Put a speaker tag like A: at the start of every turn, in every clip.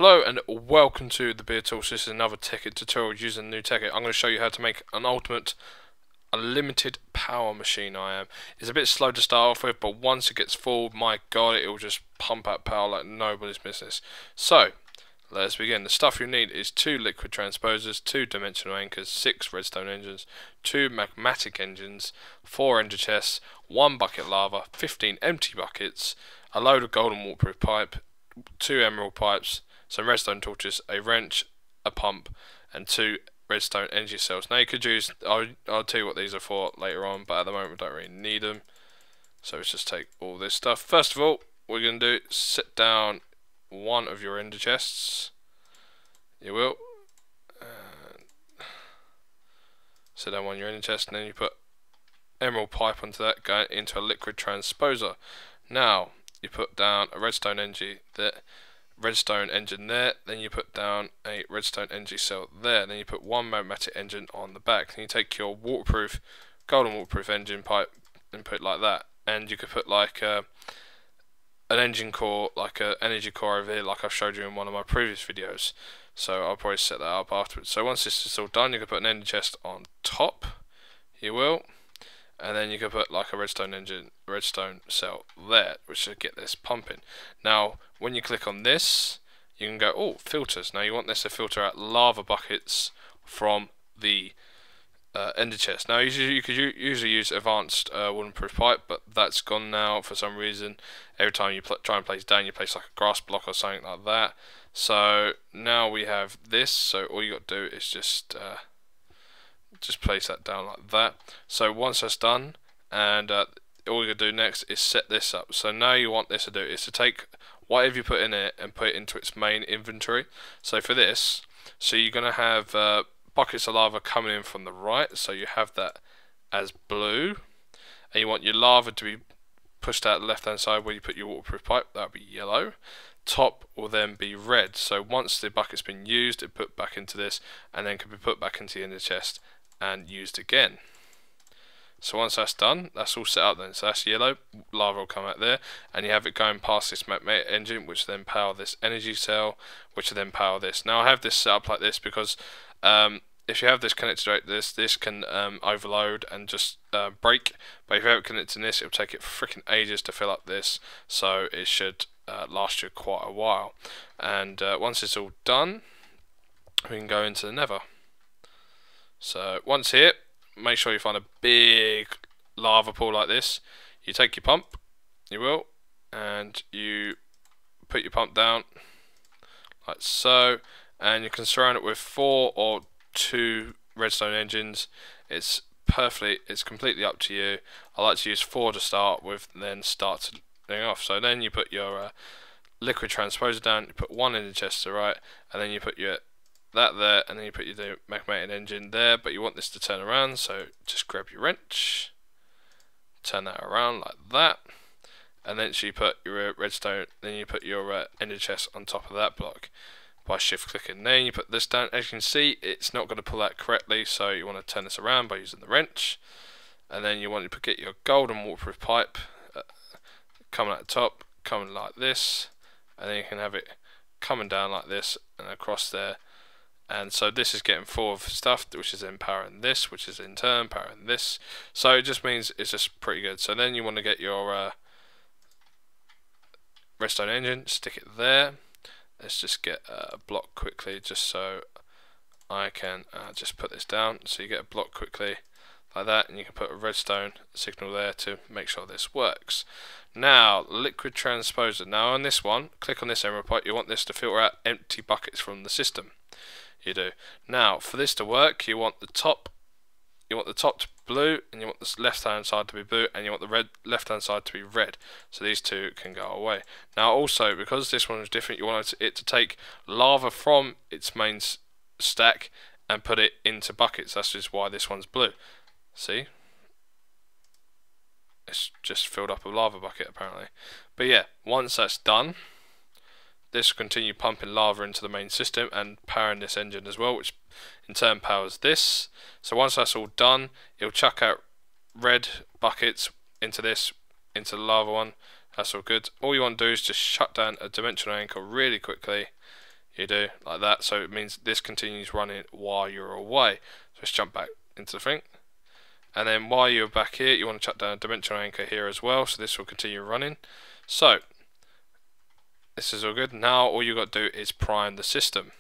A: Hello and welcome to the Beer Tools. This is another Tekkit tutorial using the new Tekkit. I'm going to show you how to make an ultimate unlimited power machine. It's a bit slow to start off with, but once it gets full, my god, it will just pump out power like nobody's business. So, let's begin. The stuff you need is 2 liquid transposers, 2 dimensional anchors, 6 redstone engines, 2 magmatic engines, 4 ender chests, 1 bucket lava, 15 empty buckets, a load of golden waterproof pipe, 2 emerald pipes, some redstone torches, a wrench, a pump, and 2 redstone energy cells. Now you could use, I'll tell you what these are for later on, but at the moment we don't really need them. So let's just take all this stuff. First of all, what we're going to do is set down one of your ender chests. You will. Set down one of your ender chests, and then you put emerald pipe onto that, going into a liquid transposer. Now, you put down a redstone engine there, then you put down a redstone energy cell there, then you put 1 magmatic engine on the back, then you take your golden waterproof engine pipe and put it like that, and you could put like an engine core, like an energy core over here, like I've showed you in one of my previous videos. So I'll probably set that up afterwards. So once this is all done, you can put an energy chest on top, you will, and then you can put like a redstone cell there, which should get this pumping. Now, when you click on this, you can go, oh, filters. Now you want this to filter out lava buckets from the ender chest. Now you could usually use advanced waterproof pipe, but that's gone now for some reason. Every time you try and place down, you place like a grass block or something like that. So now we have this. So all you got to do is just place that down like that. So once that's done, and all you're going to do next is set this up. So now you want this to do is to take whatever you put in it and put it into its main inventory. So for this, so you're going to have buckets of lava coming in from the right, so you have that as blue, and you want your lava to be pushed out the left hand side where you put your waterproof pipe, that'll be yellow. Top will then be red, so once the bucket's been used, it put back into this and then can be put back into the inner chest and used again. So once that's done, that's all set up then. So that's yellow, lava will come out there, and you have it going past this magmatic engine, which then power this energy cell, which will then power this. Now I have this set up like this because if you have this connected like this can overload and just break. But if you have it connected to this, it'll take it freaking ages to fill up this. So it should last you quite a while. And once it's all done, we can go into the Nether. So once here, make sure you find a big lava pool like this. You take your pump, you will, and you put your pump down like so, and you can surround it with 4 or 2 redstone engines. It's completely up to you. I like to use 4 to start with, and then start to thing off. So then you put your liquid transposer down, you put 1 in the chest to the right, and then you put your that there, and then you put your magmatic engine there, but you want this to turn around, so just grab your wrench, turn that around like that, and then you put your redstone, then you put your ender chest on top of that block by shift clicking. Then you put this down. As you can see, it's not going to pull out correctly, so you want to turn this around by using the wrench, and then you want to get your golden waterproof pipe coming at the top, coming like this, and then you can have it coming down like this and across there. And so this is getting full of stuff, which is then powering this, which is in turn powering this. So it just means it's just pretty good. So then you want to get your redstone engine, stick it there. Let's just get a block quickly, just so I can just put this down. So you get a block quickly like that, and you can put a redstone signal there to make sure this works. Now, liquid transposer. Now on this one, click on this emerald pipe. You want this to filter out empty buckets from the system. You do. Now, for this to work, you want the top to be blue, and you want the left hand side to be blue, and you want the left hand side to be red. So these two can go away. Now also, because this one is different, you want it to take lava from its main stack and put it into buckets. That's just why this one's blue. See? It's just filled up a lava bucket apparently. But yeah, once that's done, this will continue pumping lava into the main system and powering this engine as well, which in turn powers this. So once that's all done, it'll chuck out red buckets into this, into the lava one. That's all good. All you want to do is just shut down a dimensional anchor really quickly. you do like that. So it means this continues running while you're away. So let's jump back into the thing. And then while you're back here, you want to shut down a dimensional anchor here as well, so this will continue running. So this is all good. Now all you've got to do is prime the system,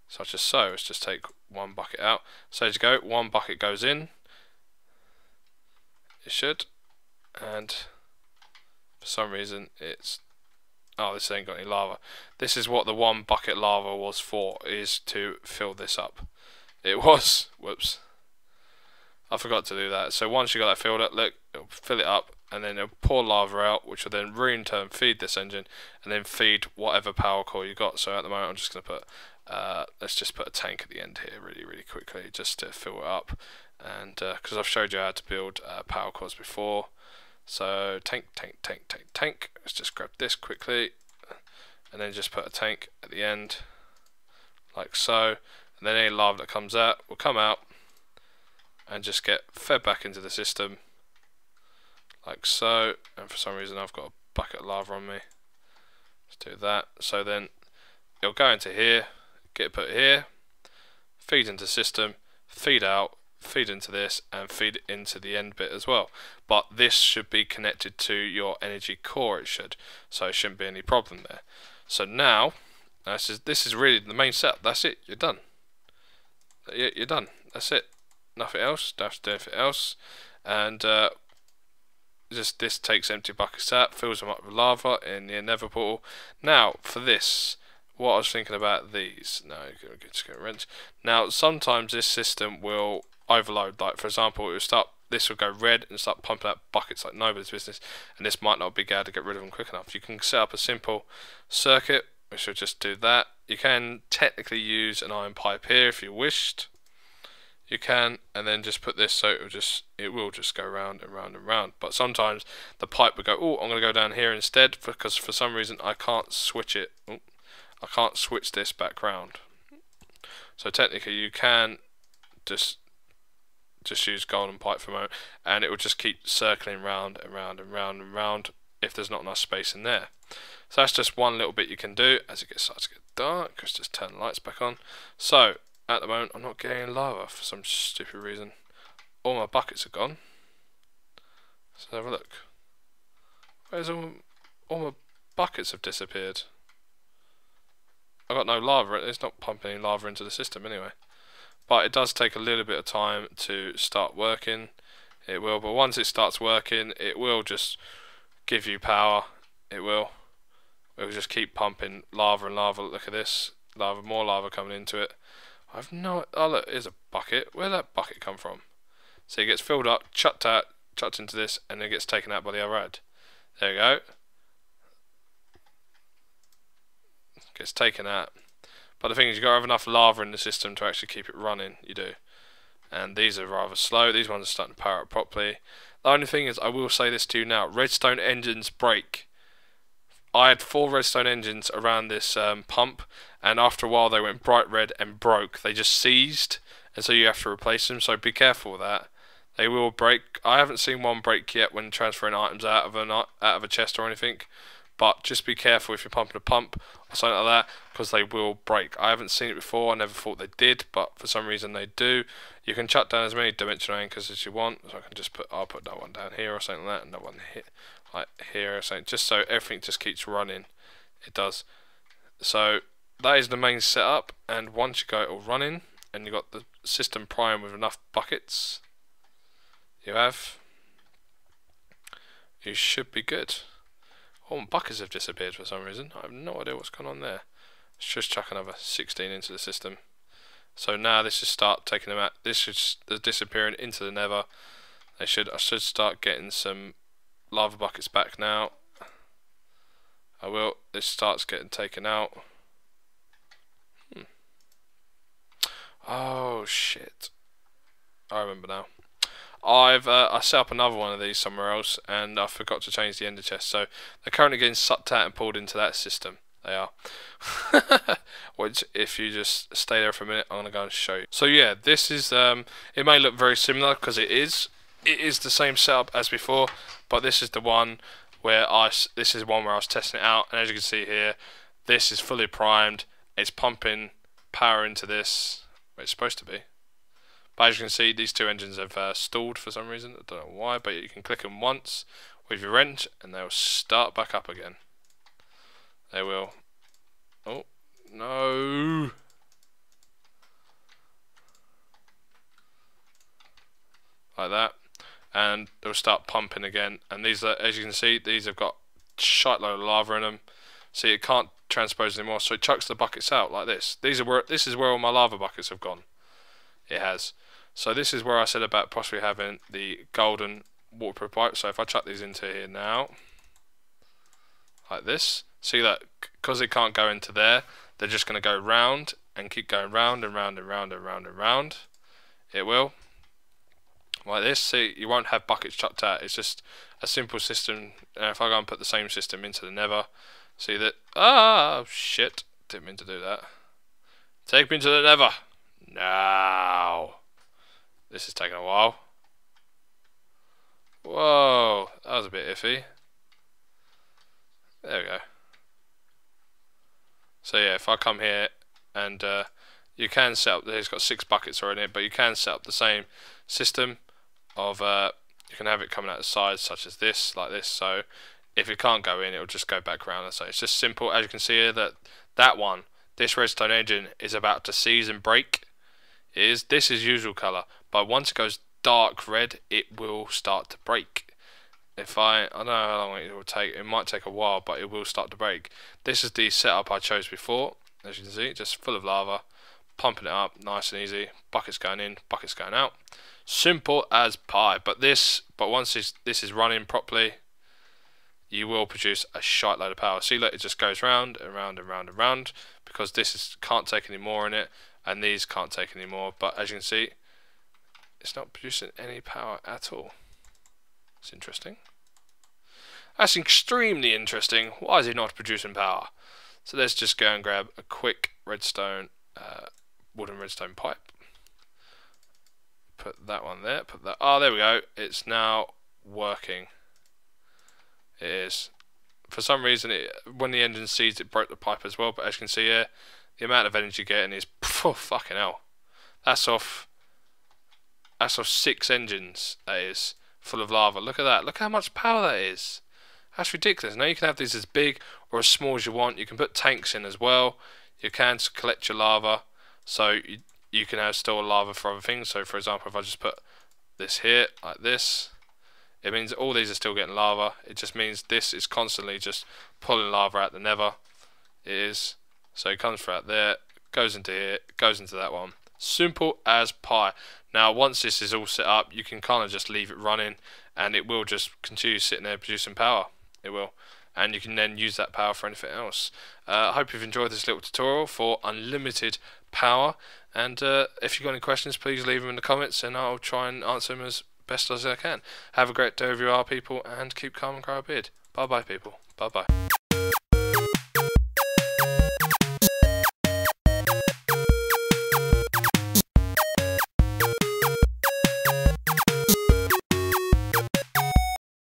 A: such as so. Let's just take one bucket out. So as you go, one bucket goes in. It should, and for some reason it's, oh, this ain't got any lava. This is what the one bucket lava was for, is to fill this up. It was, whoops, I forgot to do that. So once you got that filled up, look, it'll fill it up, and then it'll pour lava out, which will then in turn feed this engine, and then feed whatever power core you got. So at the moment I'm just going to put, let's just put a tank at the end here really quickly, just to fill it up. And because I've showed you how to build power cores before. So tank. Let's just grab this quickly, and then just put a tank at the end, like so. And then any lava that comes out will come out and just get fed back into the system, like so. And for some reason I've got a bucket of lava on me. Let's do that. So then it'll go into here, get put here, feed into the system, feed out, feed into this, and feed into the end bit as well. But this should be connected to your energy core, it should, so it shouldn't be any problem there. So now this is really the main setup. That's it, you're done. You're done, that's it, nothing else, don't have to do anything else. And just this takes empty buckets out, fills them up with lava in the nether portal. Now for this, what I was thinking about these, no, just get a wrench. Now sometimes this system will overload, like for example it will start, this will go red and start pumping out buckets like nobody's business, and this might not be able to get rid of them quick enough. You can set up a simple circuit which will just do that. You can technically use an iron pipe here if you wished, you can, and then just put this so it will just go round and round and round. But sometimes the pipe will go, oh, I'm going to go down here instead, because for some reason I can't switch it. Oh, I can't switch this back round. So technically you can just use golden pipe for a moment, and it will just keep circling round and round and round and round if there's not enough space in there. So that's just one little bit you can do as it starts to get dark. Let's just turn the lights back on. So at the moment I'm not getting lava for some stupid reason. All my buckets are gone. Let's have a look. Where's all my buckets have disappeared? I've got no lava. It's not pumping any lava into the system anyway. But it does take a little bit of time to start working. It will, but once it starts working, it will just give you power. It will just keep pumping lava and lava. Look at this, lava, more lava coming into it. I've no, oh look, here's a bucket. Where'd that bucket come from? So it gets filled up, chucked into this, and then it gets taken out by the other end. There you go. Gets taken out. But the thing is, you've got to have enough lava in the system to actually keep it running. You do. And these are rather slow. These ones are starting to power up properly. The only thing is, I will say this to you now, redstone engines break. I had 4 redstone engines around this pump, and after a while they went bright red and broke. They just seized, and so you have to replace them, so be careful with that. They will break. I haven't seen one break yet when transferring items out of a chest or anything, but just be careful if you're pumping a pump or something like that, because they will break. I haven't seen it before, I never thought they did, but for some reason they do. You can shut down as many dimensional anchors as you want, so I can just I'll put that one down here or something like that, and that one here, like here or something, just so everything just keeps running. It does. So that is the main setup, and once you got it all running, and you got the system primed with enough buckets, you should be good. Oh, my buckets have disappeared for some reason. I have no idea what's going on there. Let's just chuck another 16 into the system. So now this should start taking them out. This should disappearing into the nether. I should start getting some lava buckets back now. I will. This starts getting taken out. Oh shit! I remember now. I set up another one of these somewhere else, and I forgot to change the ender chest. So they're currently getting sucked out and pulled into that system. They are. Which, if you just stay there for a minute, I'm gonna go and show you. So yeah, this is. It may look very similar because it is. It is the same setup as before, but this is the one where this is one where I was testing it out, and as you can see here, this is fully primed, it's pumping power into this where it's supposed to be. But as you can see, these two engines have stalled for some reason. I don't know why, but you can click them once with your wrench and they'll start back up again. They will. Oh, no. Like that. And they'll start pumping again. And these are, as you can see, these have got shitload of lava in them. See, it can't transpose anymore, so it chucks the buckets out like this. This is where all my lava buckets have gone. It has. So this is where I said about possibly having the golden waterproof pipe. So if I chuck these into here now, like this, see that because it can't go into there, they're just going to go round and keep going round and round and round and round and round. It will. Like this. See, you won't have buckets chucked out. It's just a simple system. If I go and put the same system into the Nether, see that? Ah, shit! Didn't mean to do that. Take me to the Nether now. This is taking a while. Whoa, that was a bit iffy. There we go. So yeah, if I come here and you can set up, it's got 6 buckets already in it, but you can set up the same system of you can have it coming out the sides such as this, like this. So if it can't go in, it'll just go back around. So it's just simple. As you can see here, this redstone engine is about to seize and break. This is usual color, but once it goes dark red, it will start to break. I don't know how long it will take. It might take a while, but it will start to break. This is the setup I chose before. As you can see, just full of lava, pumping it up, nice and easy. Buckets going in, buckets going out. Simple as pie. But once this is running properly, you will produce a shitload of power. See, look, it just goes round and round and round and round because can't take any more in it, and these can't take any more. But as you can see, it's not producing any power at all. It's interesting. That's extremely interesting. Why is it not producing power? So let's just go and grab a quick redstone, wooden redstone pipe. Put that one there. Put that. Oh, there we go. It's now working. It is. For some reason, when the engine seized, it broke the pipe as well. But as you can see here, the amount of energy getting is fucking hell. That's off 6 engines. That is full of lava. Look at that. Look how much power that is. That's ridiculous. Now you can have these as big or as small as you want. You can put tanks in as well. You can collect your lava, so you can have store lava for other things. So for example, if I just put this here like this, it means all these are still getting lava. It just means this is constantly just pulling lava out the Nether. It is. So it comes throughout there, goes into here, goes into that one. Simple as pie. Now once this is all set up, you can kind of just leave it running and it will just continue sitting there producing power. It will. And you can then use that power for anything else. I hope you've enjoyed this little tutorial for unlimited power. And if you've got any questions, please leave them in the comments and I'll try and answer them as best as I can. Have a great day wherever you are, people, and keep calm and grow a beard. Bye bye, people. Bye bye.